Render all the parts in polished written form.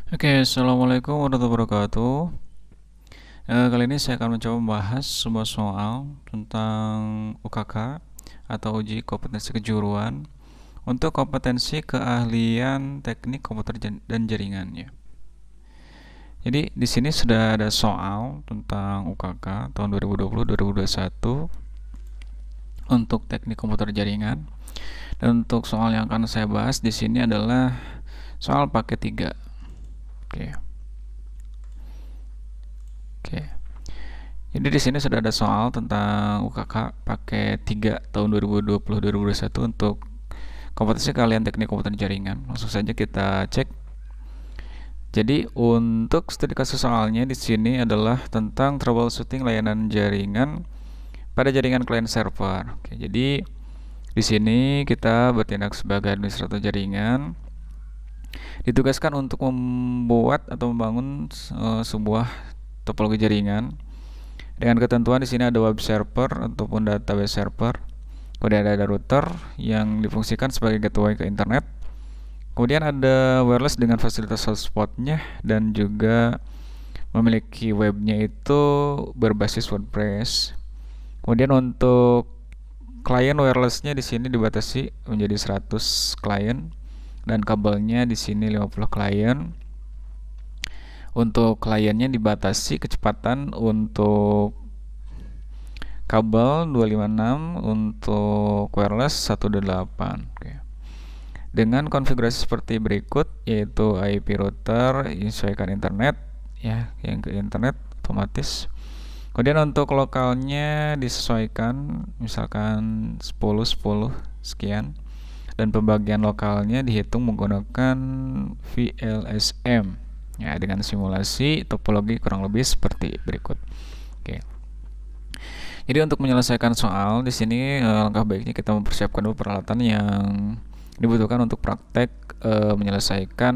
Oke, assalamualaikum warahmatullahi wabarakatuh. Kali ini saya akan mencoba membahas sebuah soal tentang UKK atau uji kompetensi kejuruan untuk kompetensi keahlian teknik komputer dan jaringannya. Jadi di sini sudah ada soal tentang UKK tahun 2020-2021 untuk teknik komputer jaringan. Dan untuk soal yang akan saya bahas di sini adalah soal paket 3. Oke. Oke. Jadi di sini sudah ada soal tentang UKK paket 3 tahun 2020-2021 untuk kompetensi keahlian teknik komputer jaringan. Langsung saja kita cek. Jadi untuk studi kasus soalnya di sini adalah tentang troubleshooting layanan jaringan pada jaringan client server. Oke, jadi di sini kita bertindak sebagai administrator jaringan, ditugaskan untuk membuat atau membangun sebuah topologi jaringan dengan ketentuan di sini ada web server ataupun database server. Kemudian ada router yang difungsikan sebagai gateway ke internet. Kemudian ada wireless dengan fasilitas hotspotnya dan juga memiliki webnya itu berbasis WordPress. Kemudian untuk klien wirelessnya di sini dibatasi menjadi 100 klien dan kabelnya di sini 50 klien. Untuk kliennya dibatasi kecepatan untuk kabel 256, untuk wireless 128. Oke. Dengan konfigurasi seperti berikut, yaitu IP router menyesuaikan internet ya, yang ke internet otomatis. Kemudian untuk lokalnya disesuaikan misalkan 10 sekian, dan pembagian lokalnya dihitung menggunakan VLSM ya, dengan simulasi topologi kurang lebih seperti berikut. Oke. Jadi untuk menyelesaikan soal di sini langkah baiknya kita mempersiapkan dulu peralatan yang dibutuhkan untuk praktek menyelesaikan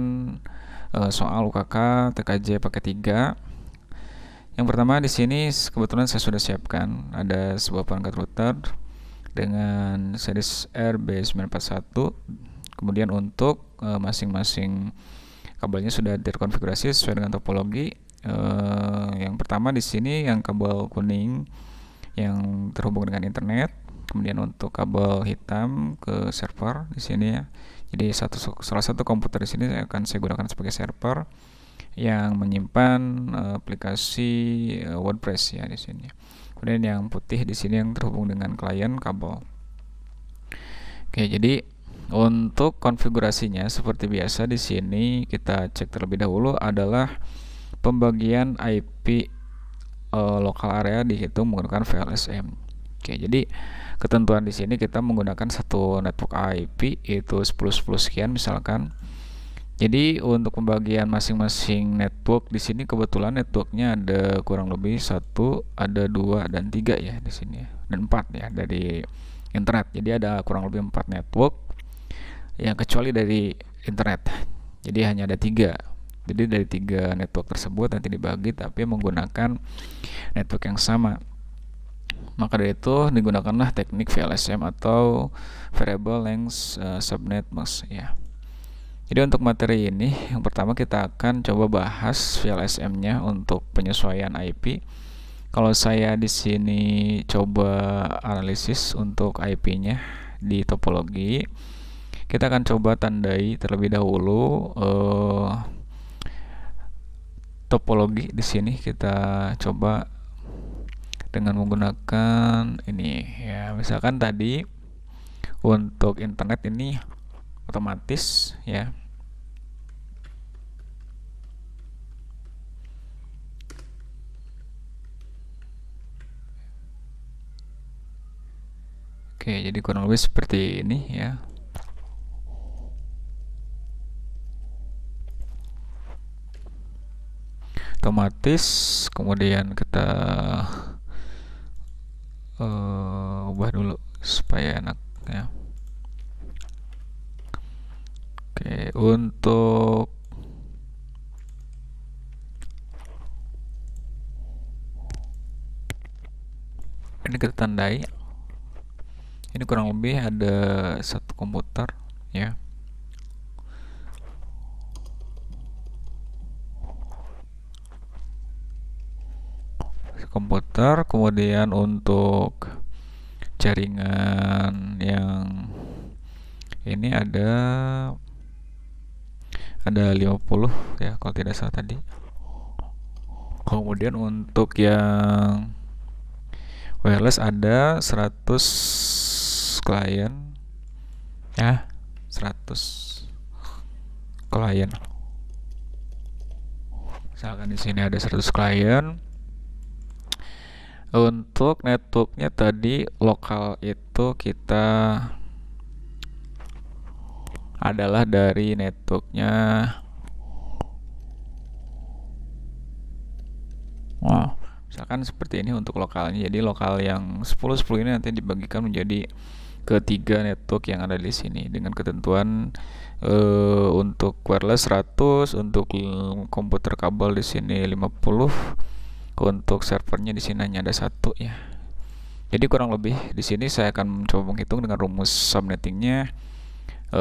soal UKK TKJ paket 3. Yang pertama di sini kebetulan saya sudah siapkan ada sebuah perangkat router dengan series RB941. Kemudian untuk masing-masing kabelnya sudah terkonfigurasi sesuai dengan topologi. Yang pertama di sini yang kabel kuning yang terhubung dengan internet, kemudian untuk kabel hitam ke server di sini ya. Jadi salah satu komputer di sini akan saya gunakan sebagai server yang menyimpan aplikasi WordPress ya di sini. Kemudian yang putih di sini yang terhubung dengan klien kabel. Oke, jadi untuk konfigurasinya seperti biasa di sini kita cek terlebih dahulu adalah pembagian IP lokal area dihitung menggunakan VLSM. Oke, jadi ketentuan di sini kita menggunakan satu network IP yaitu 10 sekian misalkan. Jadi untuk pembagian masing-masing network di sini kebetulan networknya ada kurang lebih 1, ada 2 dan 3 ya di sini dan 4 ya dari internet. Jadi ada kurang lebih 4 network yang kecuali dari internet. Jadi hanya ada 3. Jadi dari 3 network tersebut nanti dibagi tapi menggunakan network yang sama. Maka dari itu digunakanlah teknik VLSM atau Variable Length Subnet Mask ya. Jadi untuk materi ini yang pertama kita akan coba bahas VLSM-nya untuk penyesuaian IP. Kalau saya di sini coba analisis untuk IP-nya di topologi, kita akan coba tandai terlebih dahulu topologi di sini kita coba dengan menggunakan ini ya, misalkan tadi untuk internet ini otomatis ya. Oke, jadi kurang lebih seperti ini ya. Otomatis kemudian kita ubah dulu supaya enak ya. Oke, untuk ini kita tandai. Ini kurang lebih ada satu komputer ya. komputer. Kemudian untuk jaringan yang ini ada 50 ya kalau tidak salah tadi. Kemudian untuk yang wireless ada 100 klien ya, 100 klien. Misalkan di sini ada 100 klien. Untuk networknya tadi lokal itu kita adalah dari networknya. Wow, misalkan seperti ini untuk lokalnya. Jadi lokal yang 10 ini nanti dibagikan menjadi ketiga network yang ada di sini dengan ketentuan untuk wireless 100, untuk komputer kabel di sini 50, untuk servernya di sini hanya ada 1 ya. Jadi kurang lebih di sini saya akan mencoba menghitung dengan rumus subnettingnya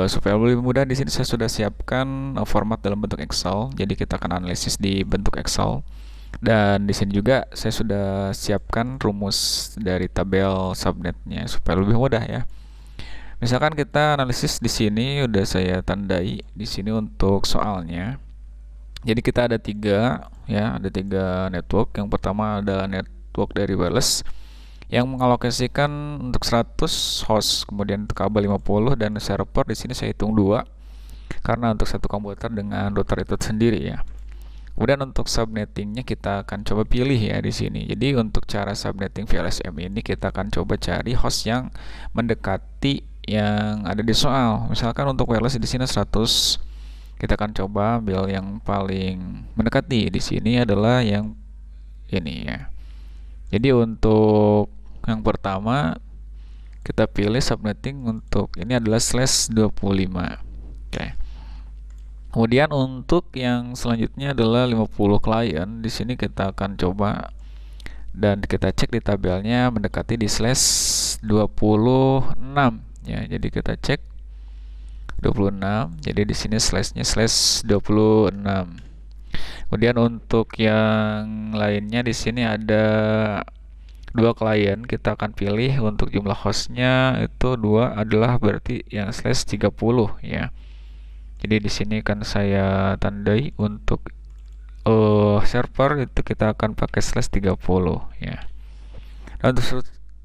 supaya lebih mudah. Di sini saya sudah siapkan format dalam bentuk Excel. Jadi kita akan analisis di bentuk Excel. Dan di sini juga saya sudah siapkan rumus dari tabel subnetnya supaya lebih mudah ya. Misalkan kita analisis di sini udah saya tandai di sini untuk soalnya. Jadi kita ada 3 ya, ada 3 network. Yang pertama adalah network dari wireless yang mengalokasikan untuk 100 host, kemudian untuk kabel 50 dan server di sini saya hitung 2 karena untuk satu komputer dengan router itu sendiri ya. Kemudian untuk subnettingnya kita akan coba pilih ya di sini. Jadi untuk cara subnetting VLSM ini kita akan coba cari host yang mendekati yang ada di soal. Misalkan untuk wireless di sini 100, kita akan coba ambil yang paling mendekati. Di sini adalah yang ini ya. Jadi untuk yang pertama kita pilih subnetting untuk ini adalah /25. Oke. Kemudian untuk yang selanjutnya adalah 50 klien. Di sini kita akan coba dan kita cek di tabelnya mendekati di /26 ya. Jadi kita cek 26. Jadi di sini slashnya /26. Kemudian untuk yang lainnya di sini ada 2 klien. Kita akan pilih untuk jumlah hostnya itu 2 adalah berarti yang /30 ya. Jadi di sini kan saya tandai untuk server itu kita akan pakai /30 ya. Dan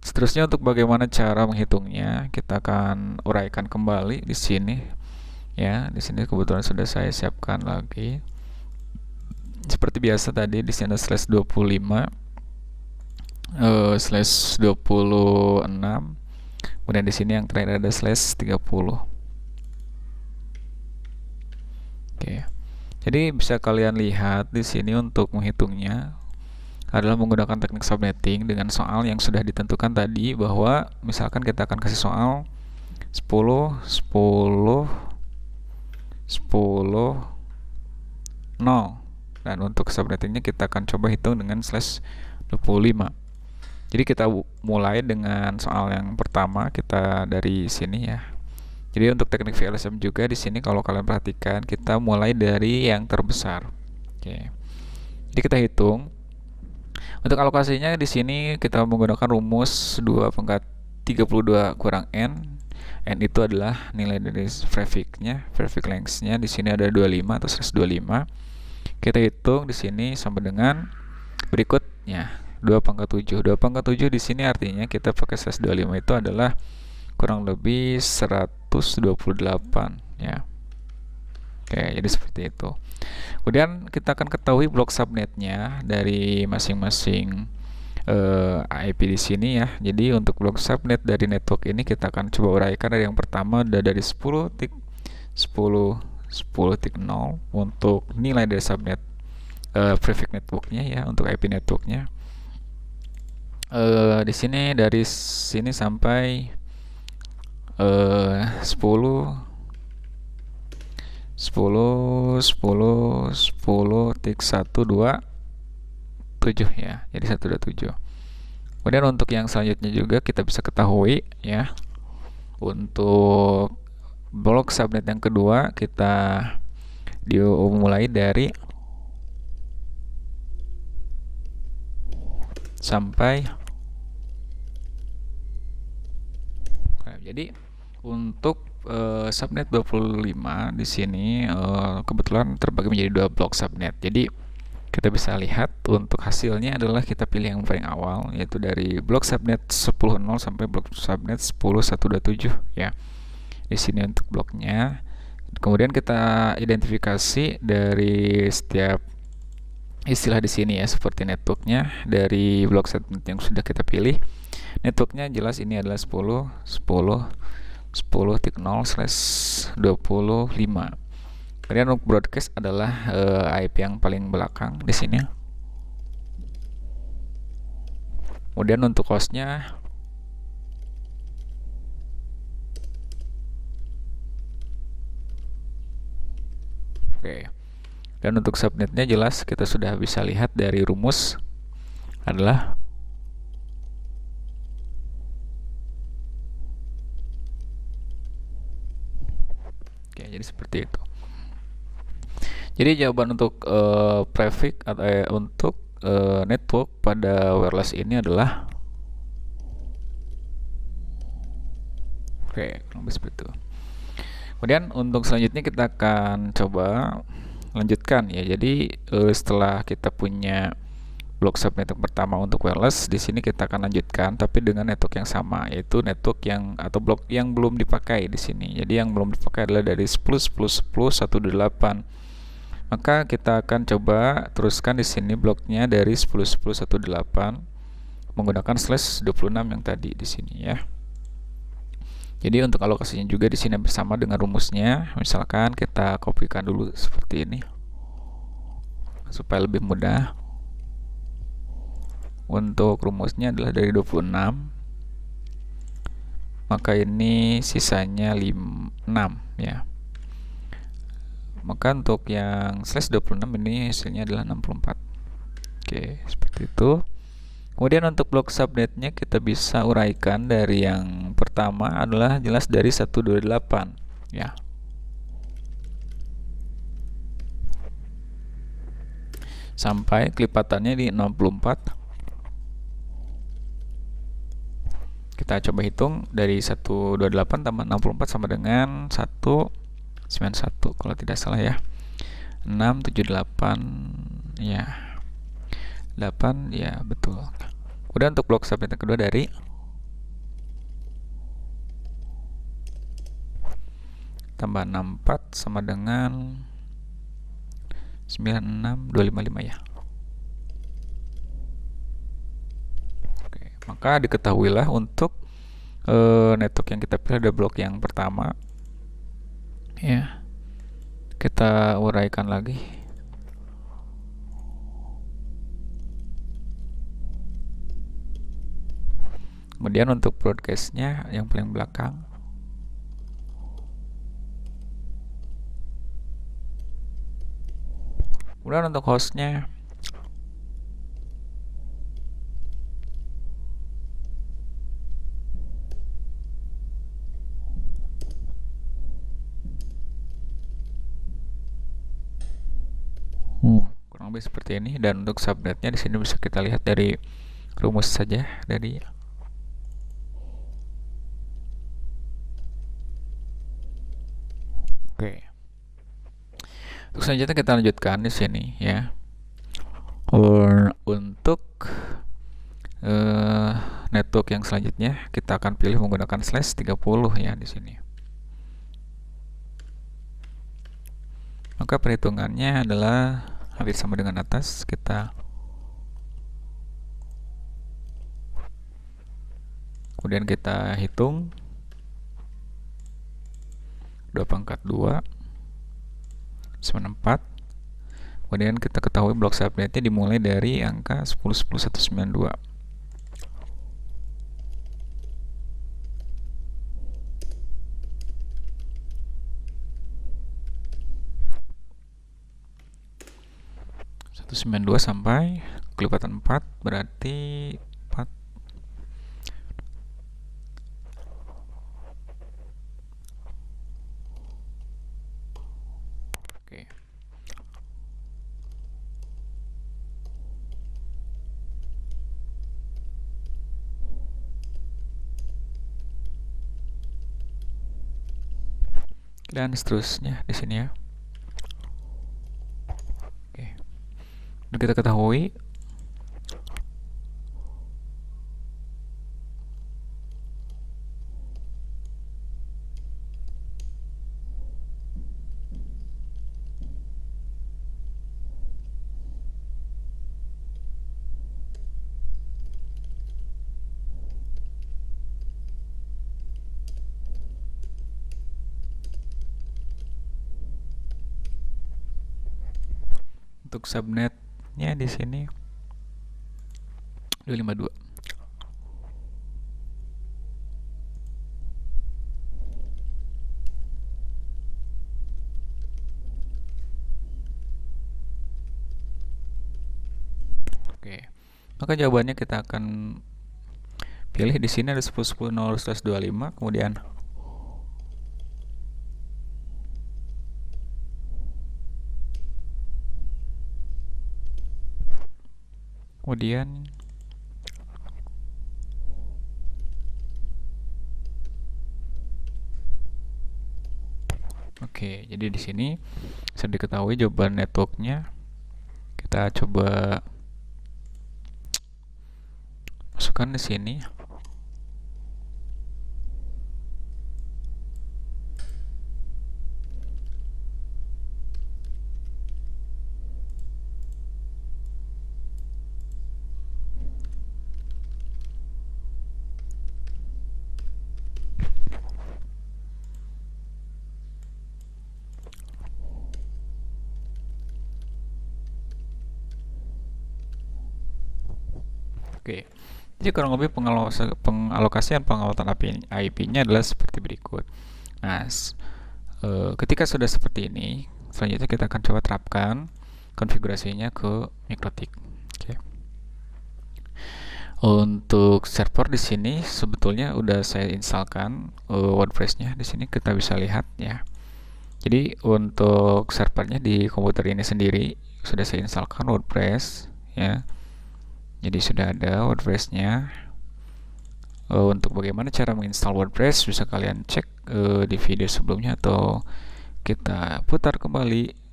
seterusnya untuk bagaimana cara menghitungnya kita akan uraikan kembali di sini ya. Di sini kebetulan sudah saya siapkan lagi. Seperti biasa tadi di sini ada /25 /26. Kemudian di sini yang terakhir ada /30. Oke. Jadi bisa kalian lihat di sini untuk menghitungnya adalah menggunakan teknik subnetting dengan soal yang sudah ditentukan tadi, bahwa misalkan kita akan kasih soal 10 10 10 0 dan untuk subnettingnya kita akan coba hitung dengan /25. Jadi kita mulai dengan soal yang pertama, kita dari sini ya. Jadi untuk teknik VLSM juga di sini kalau kalian perhatikan kita mulai dari yang terbesar. Oke. Jadi kita hitung. Untuk alokasinya di sini kita menggunakan rumus 2/32 kurang n. N itu adalah nilai dari prefix-nya, prefix length-nya. Di sini ada 25 atau /25. Kita hitung di sini sama dengan berikutnya 2/7. 2/7 di sini artinya kita pakai /25 itu adalah kurang lebih 128 ya. Oke, jadi seperti itu. Kemudian kita akan ketahui blok subnetnya dari masing-masing IP di sini ya. Jadi untuk blok subnet dari network ini kita akan coba uraikan. Dari yang pertama ada dari 10.0 untuk nilai dari subnet prefix networknya ya, untuk IP networknya. Di sini dari sini sampai 10 tik 127 ya. Jadi 127. Kemudian untuk yang selanjutnya juga kita bisa ketahui ya. Untuk blok subnet yang kedua kita dimulai dari sampai. Nah, jadi untuk subnet 25 di sini kebetulan terbagi menjadi dua blok subnet. Jadi kita bisa lihat untuk hasilnya adalah kita pilih yang paling awal, yaitu dari blok subnet 10.0 sampai blok subnet 10.127 ya. Di sini untuk bloknya. Kemudian kita identifikasi dari setiap istilah di sini ya, seperti networknya dari blok subnet yang sudah kita pilih. Networknya jelas ini adalah 10.10.0/25. Kemudian untuk broadcast adalah IP yang paling belakang di sini. Kemudian untuk hostnya oke. Dan untuk subnetnya jelas kita sudah bisa lihat dari rumus adalah oke, jadi seperti itu. Jadi jawaban untuk prefix atau untuk network pada wireless ini adalah oke, lebih seperti itu. Kemudian untuk selanjutnya kita akan coba lanjutkan ya. Jadi setelah kita punya blok subnetwork pertama untuk wireless, di sini kita akan lanjutkan tapi dengan network yang sama, yaitu network yang atau blok yang belum dipakai di sini. Jadi yang belum dipakai adalah dari 10.10.10.128. Maka kita akan coba teruskan di sini bloknya dari 10.10.128 menggunakan /26 yang tadi di sini ya. Jadi untuk alokasinya juga di sini bersama dengan rumusnya. Misalkan kita kopikan dulu seperti ini supaya lebih mudah. Untuk rumusnya adalah dari 26. Maka ini sisanya 6 ya. Maka untuk yang /26 ini hasilnya adalah 64. Oke, seperti itu. Kemudian untuk blok subnetnya kita bisa uraikan dari yang pertama adalah jelas dari 128 ya. Sampai kelipatannya di 64. Kita coba hitung dari 128 tambah 64 sama dengan 191 kalau tidak salah ya. 678 ya. 8 ya, betul. Kemudian untuk blok subnet yang kedua dari tambah 64 sama dengan 96255 ya. Oke, maka diketahuilah untuk network yang kita pilih ada blok yang pertama ya. Kita uraikan lagi. Kemudian untuk broadcastnya yang paling belakang. Kemudian untuk hostnya kurang lebih seperti ini. Dan untuk subnetnya di sini bisa kita lihat dari rumus saja dari oke. Untuk selanjutnya kita lanjutkan di sini ya. Untuk network yang selanjutnya kita akan pilih menggunakan /30 ya di sini. Maka perhitungannya adalah hampir sama dengan atas. Kita kemudian kita hitung 2/2 sama 4. Kemudian kita ketahui blok subnetnya dimulai dari angka 10.10.192. sampai kelipatan 4 berarti 4. Oke. dan seterusnya di sini ya. Oke. Dan kita ketahui untuk subnetnya di sini 252. Oke. Maka jawabannya kita akan pilih di sini ada 10.10.0/25, kemudian oke, jadi di sini sudah diketahui jawaban networknya. Kita coba masukkan di sini. Oke. Jadi kurang lebih pengalokasian pengawasan IP-nya adalah seperti berikut. Nah, ketika sudah seperti ini, selanjutnya kita akan coba terapkan konfigurasinya ke MikroTik. Oke. Untuk server di sini sebetulnya udah saya instalkan WordPress-nya. Di sini kita bisa lihat ya. Jadi untuk servernya di komputer ini sendiri sudah saya instalkan WordPress ya. Jadi sudah ada WordPress-nya. Untuk bagaimana cara menginstal WordPress bisa kalian cek di video sebelumnya atau kita putar kembali.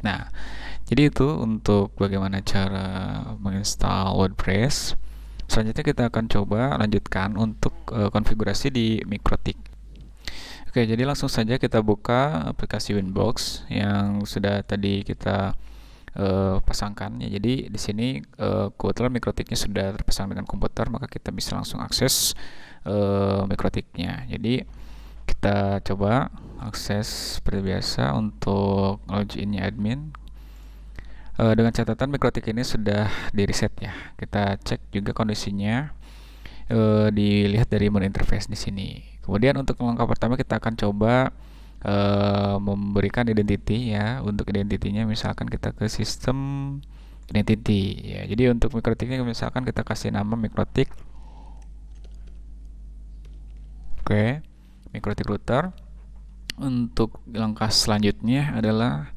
Nah, jadi itu untuk bagaimana cara menginstal WordPress. Selanjutnya kita akan coba lanjutkan untuk konfigurasi di MikroTik. Oke, jadi langsung saja kita buka aplikasi Winbox yang sudah tadi kita pasangkan ya. Jadi di sini kebetulan MikroTiknya sudah terpasang dengan komputer, maka kita bisa langsung akses MikroTiknya. Jadi kita coba akses seperti biasa untuk loginnya admin. Dengan catatan MikroTik ini sudah di reset ya. Kita cek juga kondisinya, dilihat dari menu interface di sini. Kemudian untuk langkah pertama kita akan coba memberikan identity ya. Untuk identitinya misalkan kita ke sistem identity ya. Jadi untuk MikroTiknya misalkan kita kasih nama MikroTik. Oke, MikroTik router. Untuk langkah selanjutnya adalah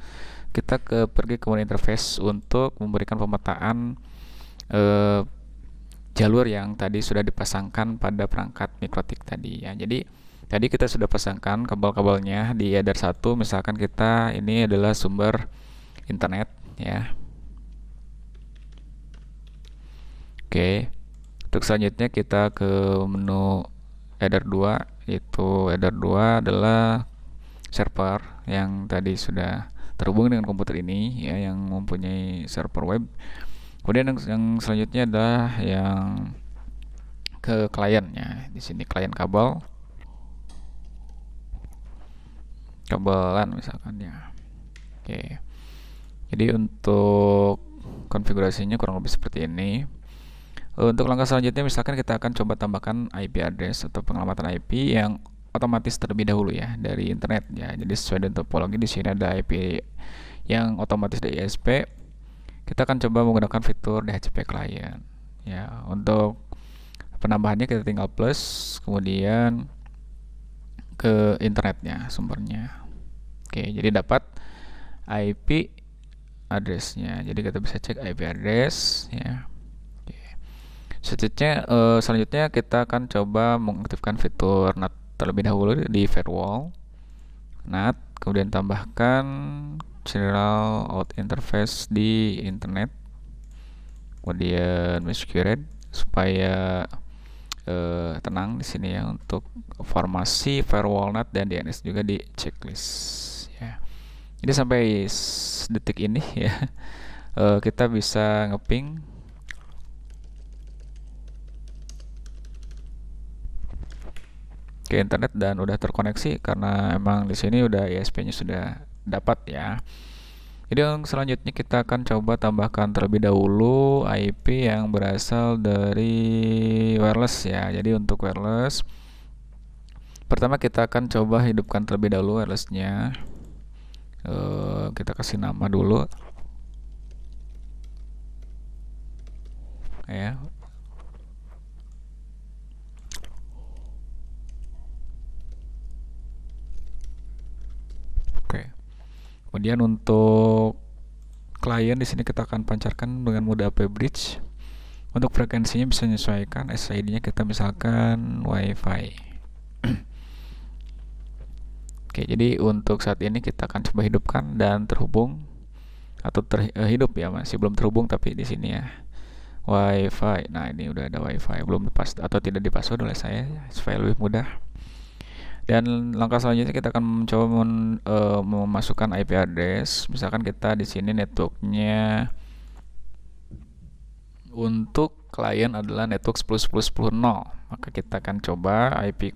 kita pergi ke menu interface untuk memberikan pemetaan jalur yang tadi sudah dipasangkan pada perangkat MikroTik tadi ya. Jadi tadi kita sudah pasangkan kabel-kabelnya di header 1, misalkan kita ini adalah sumber internet ya. Oke. Untuk selanjutnya kita ke menu header 2, yaitu header 2 adalah server yang tadi sudah terhubung dengan komputer ini ya, yang mempunyai server web. Kemudian yang selanjutnya adalah yang ke kliennya. Di sini klien kabelan misalkan ya. Oke. Jadi untuk konfigurasinya kurang lebih seperti ini. Untuk langkah selanjutnya misalkan kita akan coba tambahkan IP address atau pengelamatan IP yang otomatis terlebih dahulu ya dari internet ya. Jadi sesuai dengan topologi di sini ada IP yang otomatis dari ISP. kita akan coba menggunakan fitur DHCP client. Ya, untuk penambahannya kita tinggal plus, kemudian ke internetnya sumbernya. Oke, jadi dapat IP address-nya. Jadi kita bisa cek IP address ya. Oke. Selanjutnya kita akan coba mengaktifkan fitur NAT terlebih dahulu di firewall. NAT, kemudian tambahkan general out interface di internet. Kemudian security supaya tenang di sini ya, untuk formasi firewall NAT dan DNS juga di checklist ya. Jadi sampai detik ini ya kita bisa ngeping ke internet dan udah terkoneksi karena emang di sini udah ISP-nya sudah dapat ya. Jadi yang selanjutnya kita akan coba tambahkan terlebih dahulu IP yang berasal dari wireless ya. Jadi untuk wireless, pertama kita akan coba hidupkan terlebih dahulu wirelessnya. Kita kasih nama dulu ya. Oke. Kemudian untuk klien di sini kita akan pancarkan dengan mode AP bridge. Untuk frekuensinya bisa menyesuaikan, SID-nya kita misalkan WiFi. Oke, jadi untuk saat ini kita akan coba hidupkan dan terhubung atau hidup ya, masih belum terhubung tapi di sini ya. WiFi. Nah, ini udah ada WiFi, belum dipas atau tidak dipassword oleh saya supaya lebih mudah. Dan langkah selanjutnya kita akan mencoba memasukkan IP address. Misalkan kita di sini networknya untuk klien adalah network 10.10.10.0, maka kita akan coba IP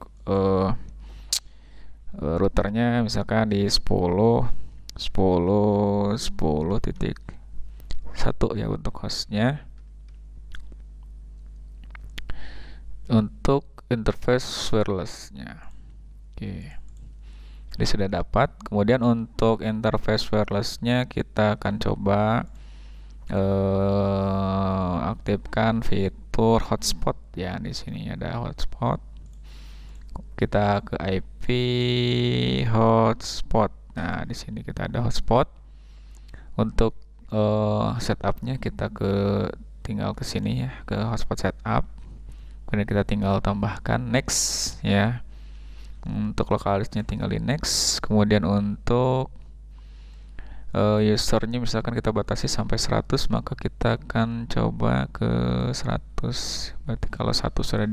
routernya misalkan di 10.10.10.1 ya untuk hostnya. Untuk interface wirelessnya, oke, ini sudah dapat. Kemudian untuk interface wirelessnya kita akan coba aktifkan fitur hotspot ya. Di sini ada hotspot. Kita ke IP hotspot. Nah, di sini kita ada hotspot. Untuk setupnya kita tinggal ke sini ya, ke hotspot setup. Kemudian kita tinggal tambahkan next ya. Untuk lokalisnya tinggal di next. Kemudian untuk usernya misalkan kita batasi sampai 100, maka kita akan coba ke 100. Berarti kalau satu sudah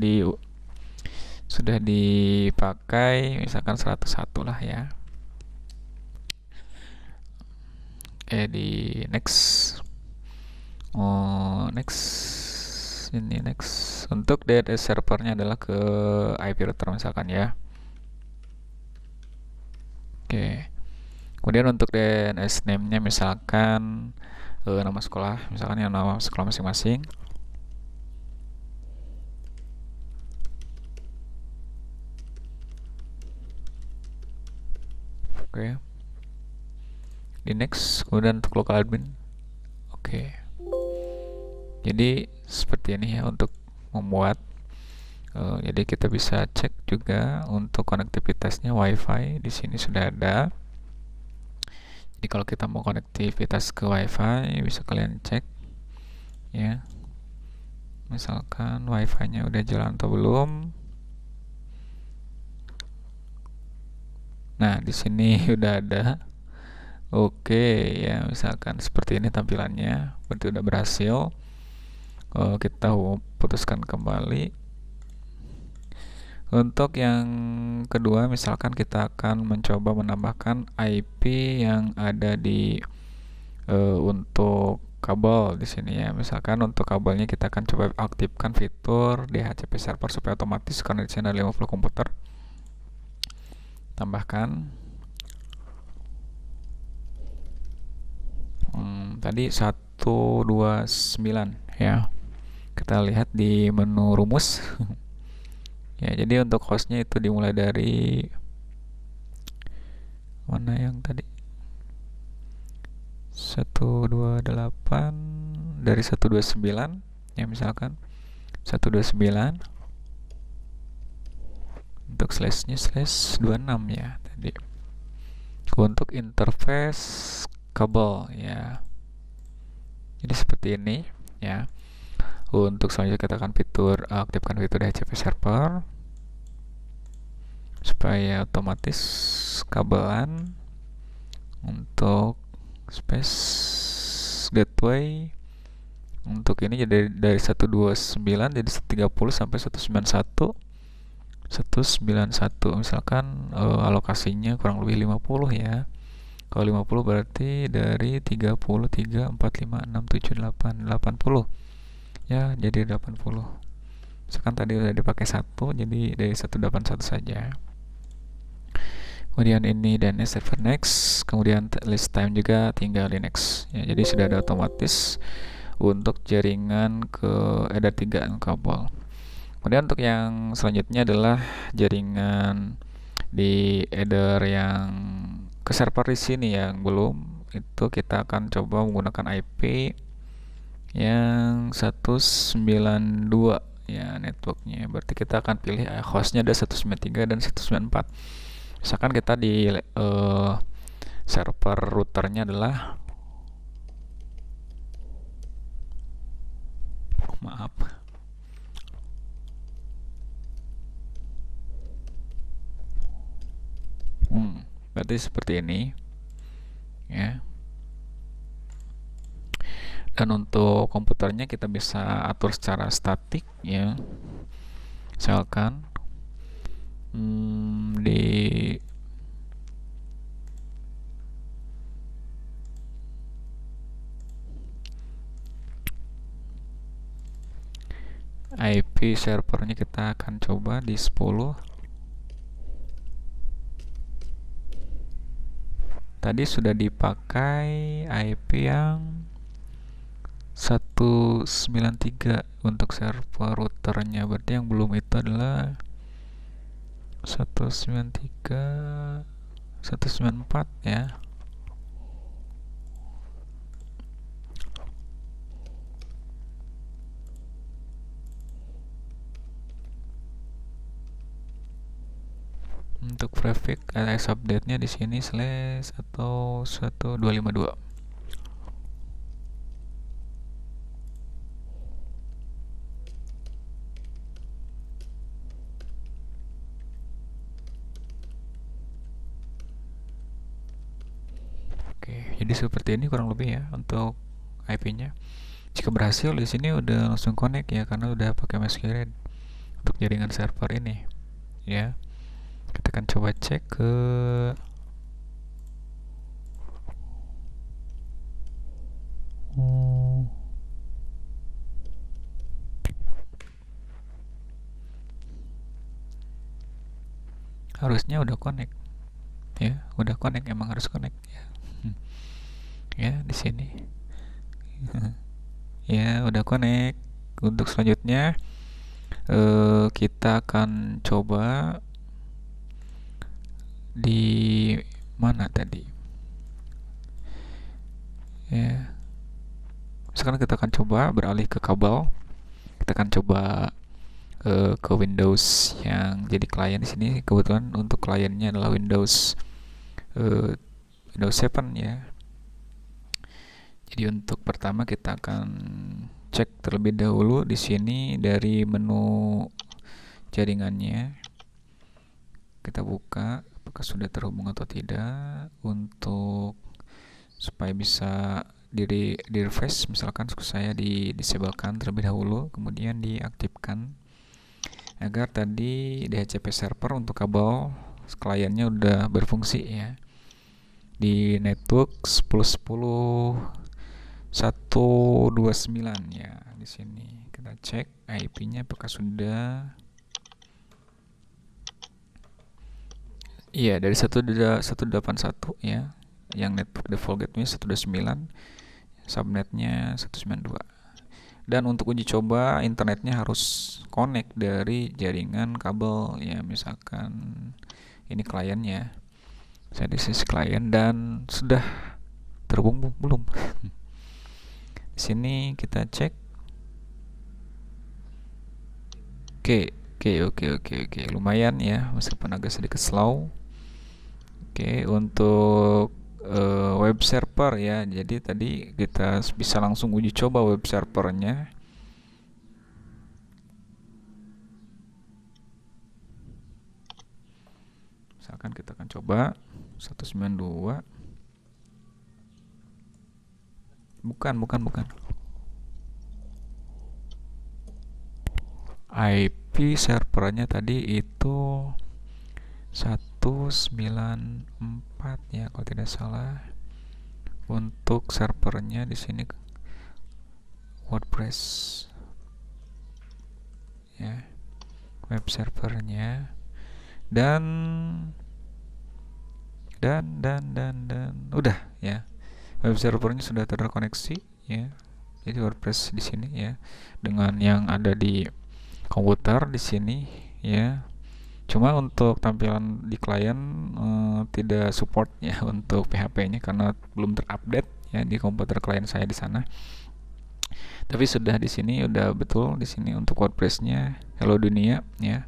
dipakai, misalkan 101 lah ya. Di next. Next. Ini next. Untuk DNS servernya adalah ke IP router misalkan ya. Oke. Kemudian untuk DNS name-nya misalkan nama sekolah, misalkan yang nama sekolah masing-masing. Oke. Di next, kemudian untuk local admin. Oke. Jadi seperti ini ya untuk membuat. Jadi kita bisa cek juga untuk konektivitasnya WiFi di sini sudah ada. Jadi kalau kita mau konektivitas ke WiFi bisa kalian cek ya. Misalkan WiFi-nya udah jalan atau belum. Nah, di sini udah ada. Oke ya, misalkan seperti ini tampilannya, berarti udah berhasil. Kita putuskan kembali. Untuk yang kedua, misalkan kita akan mencoba menambahkan IP yang ada di untuk kabel di sini ya. Misalkan untuk kabelnya kita akan coba aktifkan fitur DHCP server supaya otomatis koneksi dari 50 komputer. Tambahkan. Tadi 129 ya. Kita lihat di menu rumus. Ya, jadi untuk hostnya itu dimulai dari mana yang tadi 128 dari 129 ya, misalkan 129 untuk slashnya slash 26 ya tadi. Untuk interface kabel ya, jadi seperti ini ya. Untuk selanjutnya kita akan aktifkan fitur DHCP server supaya otomatis kabelan untuk space gateway untuk ini jadi dari 129 jadi 130 sampai 191 misalkan alokasinya kurang lebih 50 ya. Kalau 50 berarti dari 30, 3, 4, 5, 6, 7, 8, 80 ya, jadi 80. Misalkan tadi udah dipakai 1, jadi dari 181 saja. Kemudian ini dan server next, kemudian list time juga tinggal di next ya, jadi sudah ada otomatis untuk jaringan ke header 3 kabel. Kemudian untuk yang selanjutnya adalah jaringan di header yang ke server di sini yang belum, itu kita akan coba menggunakan IP yang 192 ya networknya. Berarti kita akan pilih hostnya ada 193 dan 194. Misalkan kita di server routernya adalah maaf berarti seperti ini ya. Dan untuk komputernya kita bisa atur secara statik ya, misalkan di IP servernya kita akan coba di 10. Tadi sudah dipakai IP yang 193 untuk server routernya, berarti yang belum itu adalah 193 194 ya. Untuk prefix LS update-nya di sini slash atau 1252. Oke, jadi seperti ini kurang lebih ya untuk IP-nya. Jika berhasil di sini udah langsung connect ya, karena udah pakai masquerade untuk jaringan server ini ya. Kita akan coba cek ke harusnya udah connect ya, udah connect, emang harus connect ya. Ya di sini ya udah connect. Untuk selanjutnya kita akan coba di mana tadi ya, sekarang kita akan coba beralih ke kabel. Kita akan coba ke Windows yang jadi klien di sini. Kebetulan untuk kliennya adalah Windows 7 ya. Jadi untuk pertama kita akan cek terlebih dahulu di sini dari menu jaringannya. Kita buka apakah sudah terhubung atau tidak, untuk supaya bisa di refresh. Misalkan saya disablekan terlebih dahulu, kemudian diaktifkan agar tadi DHCP server untuk kabel kliennya udah berfungsi ya. Di network 10.10.129 ya. Di sini kita cek IP-nya apakah sudah. Iya, dari 181 ya. Yang network default gateway 129, subnetnya 192. Dan untuk uji coba internetnya harus connect dari jaringan kabel ya. Misalkan ini kliennya, saya di sisi klien dan sudah terhubung belum? Di sini kita cek. Oke, lumayan ya, meskipun agak sedikit slow. Oke, untuk web server ya. Jadi tadi kita bisa langsung uji coba web servernya. Misalkan kita akan coba 192. Bukan. IP servernya tadi itu 194 ya kalau tidak salah. Untuk servernya di sini WordPress ya, web servernya, dan udah ya, web servernya sudah terkoneksi ya. Jadi WordPress di sini ya, dengan yang ada di komputer di sini ya. Cuma untuk tampilan di klien tidak support ya untuk PHP-nya karena belum terupdate ya di komputer klien saya di sana. Tapi sudah di sini udah betul di sini untuk WordPress-nya Hello Dunia ya.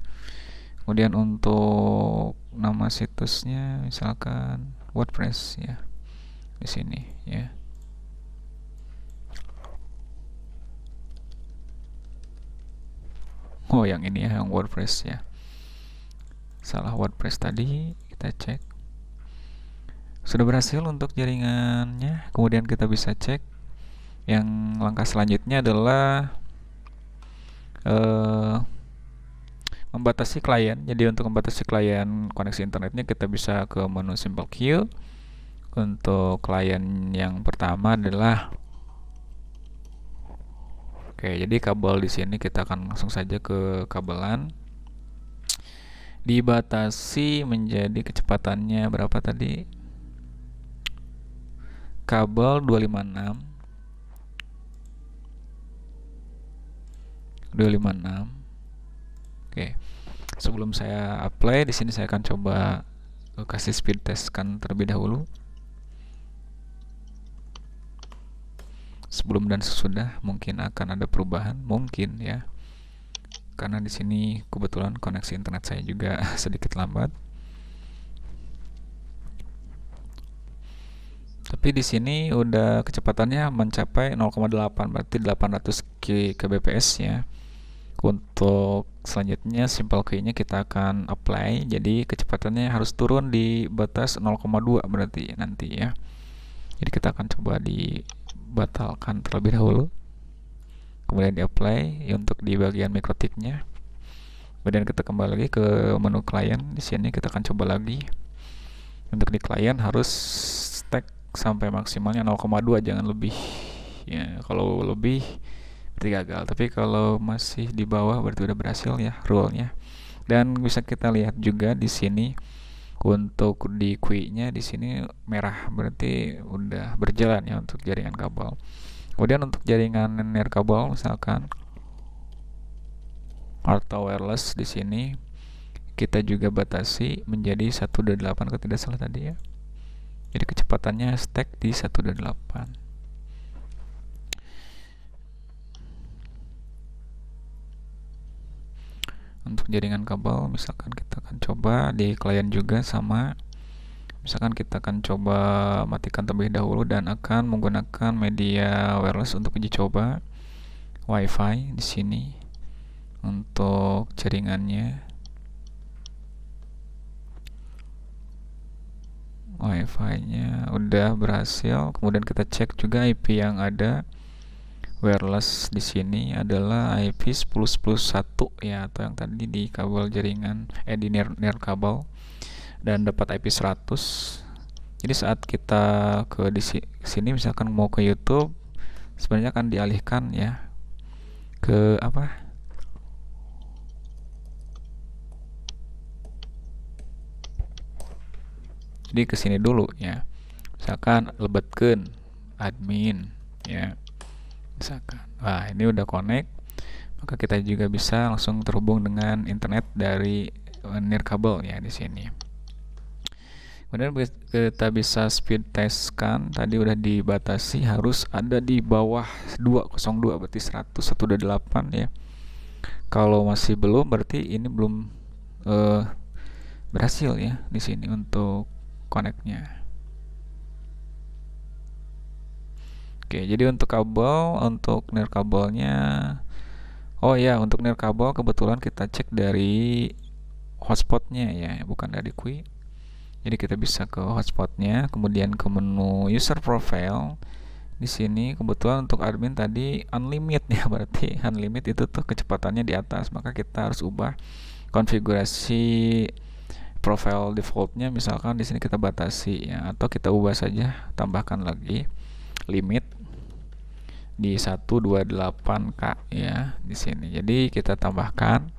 Kemudian untuk nama situsnya misalkan WordPress ya di sini ya. Oh, yang ini ya, yang WordPress ya. Salah WordPress tadi, kita cek. Sudah berhasil untuk jaringannya. Kemudian kita bisa cek. Yang langkah selanjutnya adalah membatasi klien. Jadi untuk membatasi klien koneksi internetnya, kita bisa ke menu Simple Queue. Untuk klien yang pertama adalah oke, jadi kabel di sini kita akan langsung saja ke kabelan. Dibatasi menjadi kecepatannya berapa tadi? Kabel 256. Oke. Sebelum saya apply di sini saya akan coba kasih speed test kan terlebih dahulu. Sebelum dan sesudah mungkin akan ada perubahan, mungkin ya. Karena di sini kebetulan koneksi internet saya juga sedikit lambat. Tapi di sini udah kecepatannya mencapai 0,8, berarti 800 kbps ya. Untuk selanjutnya simple key-nya kita akan apply, jadi kecepatannya harus turun di batas 0,2 berarti nanti ya. Jadi kita akan coba dibatalkan terlebih dahulu, kemudian di apply untuk di bagian mikrotiknya. Kemudian kita kembali lagi ke menu klien. Di sini kita akan coba lagi. Untuk di klien harus stack sampai maksimalnya 0,2, jangan lebih ya. Kalau lebih berarti gagal, tapi kalau masih di bawah berarti udah berhasil ya rule-nya. Dan bisa kita lihat juga di sini untuk di QI-nya di sini merah, berarti udah berjalan ya untuk jaringan kabel. Kemudian untuk jaringan nirkabel misalkan atau wireless di sini kita juga batasi menjadi 128 kalau tidak salah tadi ya. Jadi kecepatannya stack di 128. Untuk jaringan kabel misalkan kita akan coba di klien juga sama. Misalkan kita akan coba matikan terlebih dahulu dan akan menggunakan media wireless untuk uji coba WiFi di sini. Untuk jaringannya WiFi-nya udah berhasil. Kemudian kita cek juga IP yang ada wireless di sini adalah IP 10.10.1 ya, atau yang tadi di kabel jaringan di nirkabel, dan dapat IP 100. Jadi saat kita ke di sini misalkan mau ke YouTube, sebenarnya akan dialihkan ya ke apa? Jadi ke sini dulu ya. Misalkan lebetkeun admin ya. Misalkan, wah ini udah connect, maka kita juga bisa langsung terhubung dengan internet dari nirkabel ya di sini. Kemudian kita bisa speed test kan, tadi udah dibatasi harus ada di bawah 202, berarti 100 ya. Kalau masih belum berarti ini belum eh, berhasil ya di sini untuk connect-nya. Oke, jadi untuk kabel, untuk nirkabelnya, oh ya, untuk nirkabel kebetulan kita cek dari hotspotnya ya, bukan dari QUI. Jadi kita bisa ke hotspotnya, kemudian ke menu user profile. Di sini kebetulan untuk admin tadi unlimited ya, berarti unlimited itu tuh kecepatannya di atas, maka kita harus ubah konfigurasi profile defaultnya, misalkan di sini kita batasi ya, atau kita ubah saja, tambahkan lagi limit di 128K ya di sini. Jadi kita tambahkan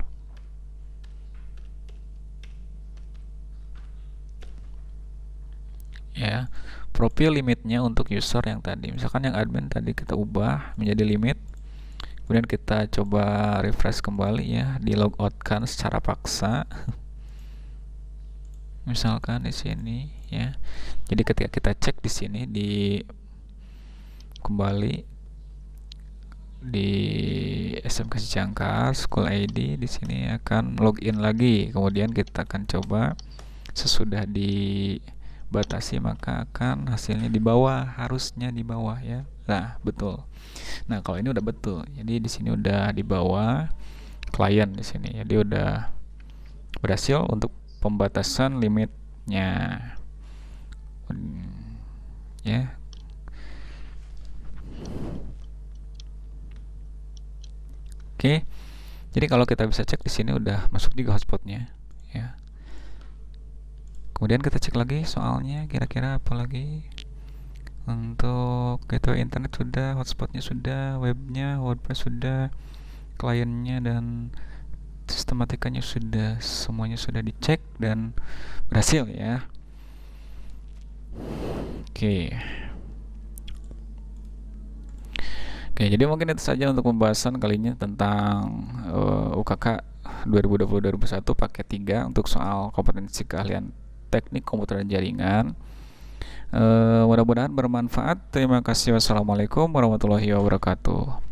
ya profil limitnya untuk user yang tadi. Misalkan yang admin tadi kita ubah menjadi limit. Kemudian kita coba refresh kembali ya, di logout kan secara paksa. Misalkan di sini ya. Jadi ketika kita cek di sini di kembali di SMK Cicangkar School ID, di sini akan login lagi. Kemudian kita akan coba sesudah dibatasi maka akan hasilnya di bawah, harusnya di bawah ya. Nah, betul. Nah, kalau ini udah betul. Jadi di sini udah di bawah klien di sini. Jadi udah berhasil untuk pembatasan limitnya. Ya. Oke. Jadi kalau kita bisa cek di sini udah masuk juga hotspotnya ya. Kemudian kita cek lagi soalnya kira-kira apa lagi. Untuk gateway internet sudah, hotspotnya sudah, webnya, WordPress sudah, kliennya dan sistematikanya sudah, semuanya sudah dicek dan berhasil ya. Oke. Oke, jadi mungkin itu saja untuk pembahasan kali ini tentang UKK 2020-2021 paket 3 untuk soal kompetensi keahlian teknik komputer dan jaringan. Mudah-mudahan bermanfaat. Terima kasih. Wassalamualaikum warahmatullahi wabarakatuh.